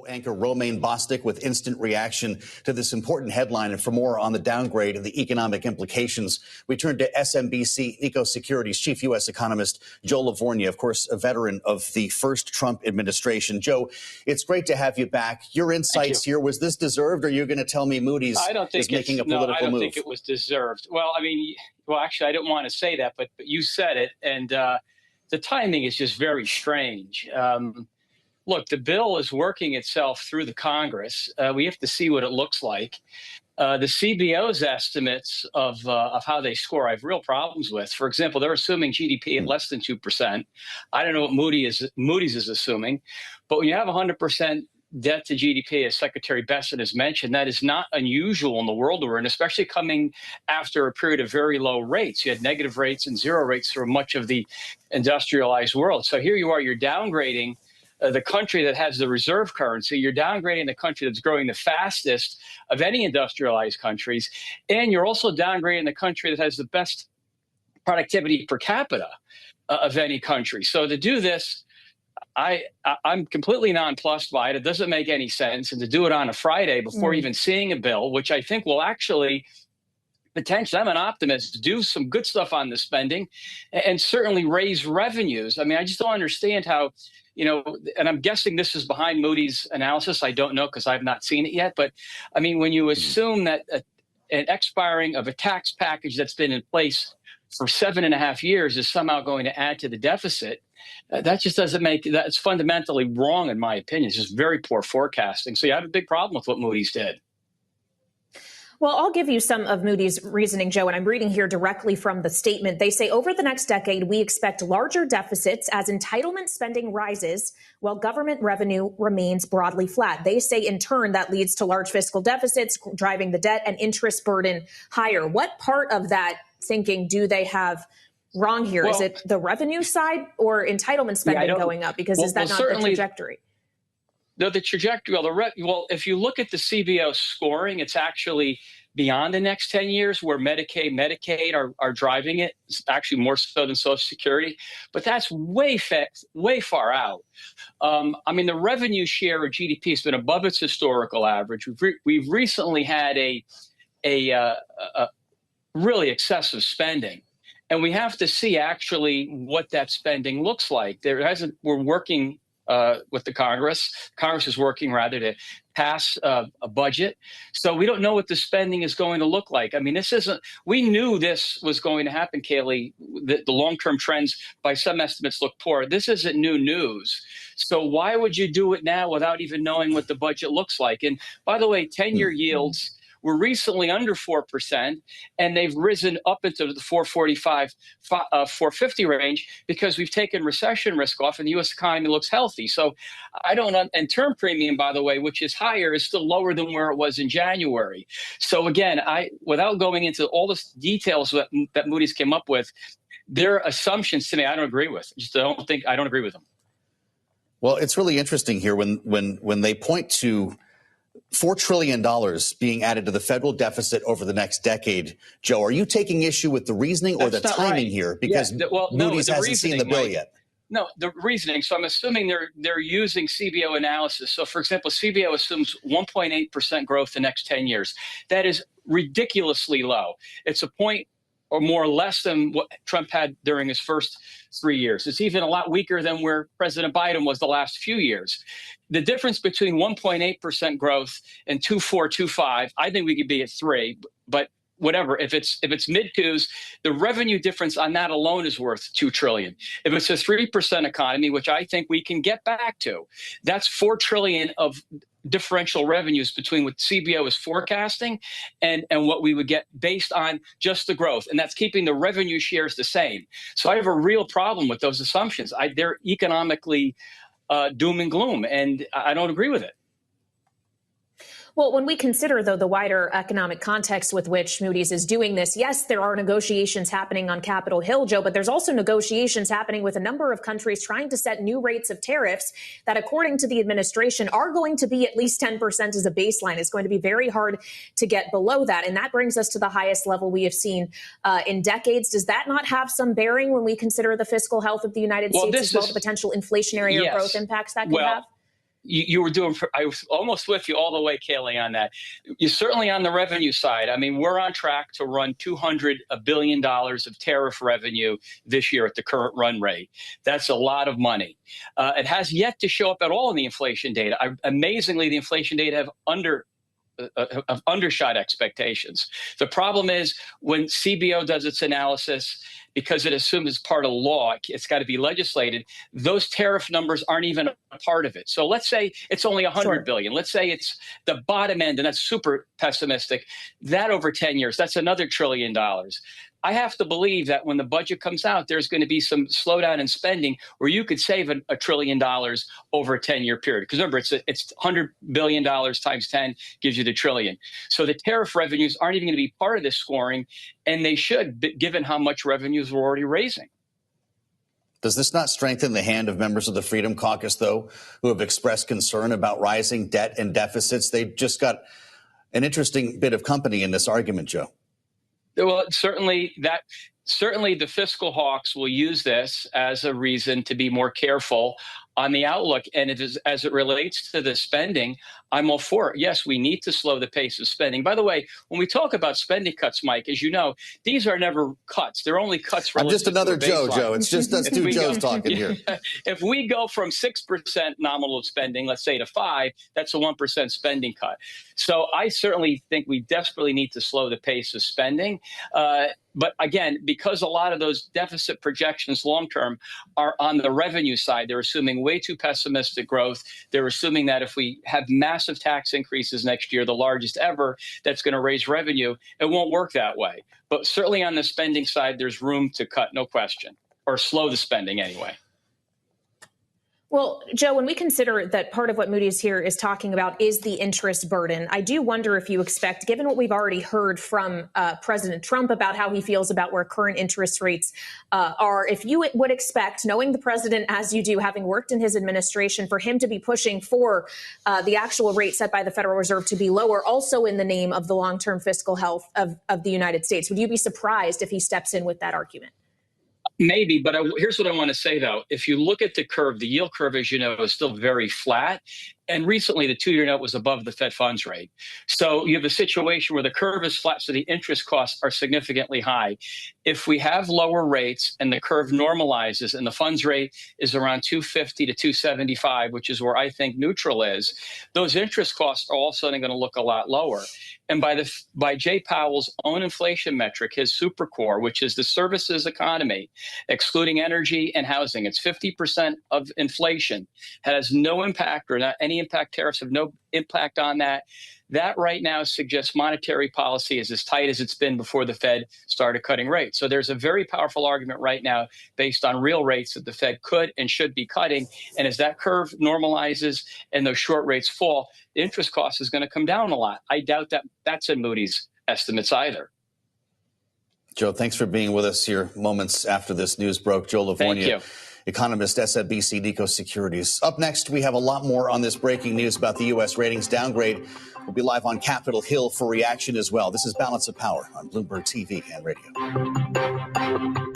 anchor Romaine Bostick with instant reaction to this important headline. And for more on the downgrade and the economic implications, we turn to SMBC Eco Securities chief U.S. economist Joe Lavorgna, of course, a veteran of the first Trump administration. Joe, it's great to have you back. Your insights here, was this deserved, or are you going to tell me Moody's is making a political move? I don't think it was deserved. Well, I mean, actually, I didn't want to say that, but you said it, and the timing is just very strange. Look, the bill is working itself through the Congress. We have to see what it looks like. The CBO's estimates of how they score, I have real problems with. For example, they're assuming GDP at less than 2%. I don't know what Moody's is assuming, but when you have 100% debt to GDP, as Secretary Bessent has mentioned, that is not unusual in the world we're in, especially coming after a period of very low rates. You had negative rates and zero rates for much of the industrialized world. So here you are, you're downgrading the country that has the reserve currency, you're downgrading the country that's growing the fastest of any industrialized countries, and you're also downgrading the country that has the best productivity per capita of any country. So to do this, I'm completely nonplussed by it. It doesn't make any sense. And to do it on a Friday before even seeing a bill, which I think will actually potentially, I'm an optimist, do some good stuff on the spending and certainly raise revenues. I mean, I just don't understand how, and I'm guessing this is behind Moody's analysis. I don't know because I've not seen it yet. But I mean, when you assume that an expiring of a tax package that's been in place for 7.5 years is somehow going to add to the deficit, that just doesn't that's fundamentally wrong, in my opinion. It's just very poor forecasting. So you have a big problem with what Moody's did. Well, I'll give you some of Moody's reasoning, Joe, and I'm reading here directly from the statement. They say over the next decade, we expect larger deficits as entitlement spending rises while government revenue remains broadly flat. They say, in turn, that leads to large fiscal deficits, driving the debt and interest burden higher. What part of that thinking do they have wrong here? Is it the revenue side or entitlement spending going up? Because is that not the trajectory? No, the trajectory, if you look at the CBO scoring, it's actually beyond the next 10 years where Medicaid are driving it. It's actually more so than Social Security, but that's way far out. I mean, the revenue share of GDP has been above its historical average. We've recently had a really excessive spending. And we have to see actually what that spending looks like. We're working with the Congress. Congress is working rather to pass a budget. So we don't know what the spending is going to look like. I mean, we knew this was going to happen, Kayleigh. The long-term trends by some estimates look poor. This isn't new news. So why would you do it now without even knowing what the budget looks like? And by the way, 10-year yields were recently under 4%, and they've risen up into the 445, 450 range because we've taken recession risk off and the U.S. economy looks healthy. So and term premium, by the way, which is higher, is still lower than where it was in January. So again, without going into all the details that Moody's came up with, their assumptions to me, I don't agree with. I don't agree with them. Well, it's really interesting here when they point to $4 trillion being added to the federal deficit over the next decade. Joe, are you taking issue with the reasoning or the timing here? Because Moody's hasn't seen the bill yet. No, the reasoning. So I'm assuming they're using CBO analysis. So, for example, CBO assumes 1.8% growth the next 10 years. That is ridiculously low. It's a point or more or less than what Trump had during his first 3 years. It's even a lot weaker than where President Biden was the last few years. The difference between 1.8% growth and 2.4, 2.5, I think we could be at 3, but whatever. If it's mid twos, the revenue difference on that alone is worth $2 trillion. If it's a 3% economy, which I think we can get back to, that's $4 trillion of differential revenues between what CBO is forecasting and what we would get based on just the growth. And that's keeping the revenue shares the same. So I have a real problem with those assumptions. They're economically doom and gloom, and I don't agree with it. Well, when we consider, though, the wider economic context with which Moody's is doing this, yes, there are negotiations happening on Capitol Hill, Joe, but there's also negotiations happening with a number of countries trying to set new rates of tariffs that, according to the administration, are going to be at least 10% as a baseline. It's going to be very hard to get below that. And that brings us to the highest level we have seen in decades. Does that not have some bearing when we consider the fiscal health of the United States as well, the potential inflationary or growth impacts that could have? You were doing, I was almost with you all the way, Kaylee, on that. You're certainly on the revenue side. I mean, we're on track to run $200 billion of tariff revenue this year at the current run rate. That's a lot of money. It has yet to show up at all in the inflation data. Amazingly, the inflation data have undershot expectations. The problem is when CBO does its analysis, because it assumes it's part of law, it's got to be legislated, those tariff numbers aren't even a part of it. So let's say it's only 100 billion. Let's say it's the bottom end, and that's super pessimistic. That over 10 years, that's another $1 trillion. I have to believe that when the budget comes out, there's going to be some slowdown in spending where you could save $1 trillion over a 10-year period. Because remember, it's $100 billion times 10 gives you the trillion. So the tariff revenues aren't even going to be part of this scoring, and they should, given how much revenues we're already raising. Does this not strengthen the hand of members of the Freedom Caucus, though, who have expressed concern about rising debt and deficits? They've just got an interesting bit of company in this argument, Joe. Well, certainly the fiscal hawks will use this as a reason to be more careful on the outlook. And as it relates to the spending, I'm all for it. Yes, we need to slow the pace of spending. By the way, when we talk about spending cuts, Mike, as you know, these are never cuts. They're only cuts. I'm just another Joe. It's just us two Joes talking here. If we go from 6% nominal spending, let's say, to 5%, that's a 1% spending cut. So I certainly think we desperately need to slow the pace of spending. But again, because a lot of those deficit projections long-term are on the revenue side, they're assuming way too pessimistic growth. They're assuming that if we have massive tax increases next year, the largest ever, that's going to raise revenue. It won't work that way. But certainly on the spending side, there's room to cut, no question, or slow the spending anyway. Well, Joe, when we consider that part of what Moody's here is talking about is the interest burden, I do wonder if you expect, given what we've already heard from President Trump about how he feels about where current interest rates are, if you would expect, knowing the president as you do, having worked in his administration, for him to be pushing for the actual rate set by the Federal Reserve to be lower, also in the name of the long-term fiscal health of the United States. Would you be surprised if he steps in with that argument? Maybe, but here's what I want to say, though. If you look at the curve, the yield curve, as you know, is still very flat. And recently, the two-year note was above the Fed funds rate. So you have a situation where the curve is flat, so the interest costs are significantly high. If we have lower rates and the curve normalizes and the funds rate is around 250 to 275, which is where I think neutral is, those interest costs are all of a sudden going to look a lot lower. And by Jay Powell's own inflation metric, his supercore, which is the services economy, excluding energy and housing, it's 50% of inflation, has no impact, or not any impact. Tariffs have no impact on that. That right now suggests monetary policy is as tight as it's been before the Fed started cutting rates. So there's a very powerful argument right now based on real rates that the Fed could and should be cutting. And as that curve normalizes and those short rates fall, the interest cost is going to come down a lot. I doubt that that's in Moody's estimates either. Joe, thanks for being with us here moments after this news broke. Joe Livornia, Thank you. Economist, SMBC Nikko Securities. Up next, we have a lot more on this breaking news about the U.S. ratings downgrade. We'll be live on Capitol Hill for reaction as well. This is Balance of Power on Bloomberg TV and radio.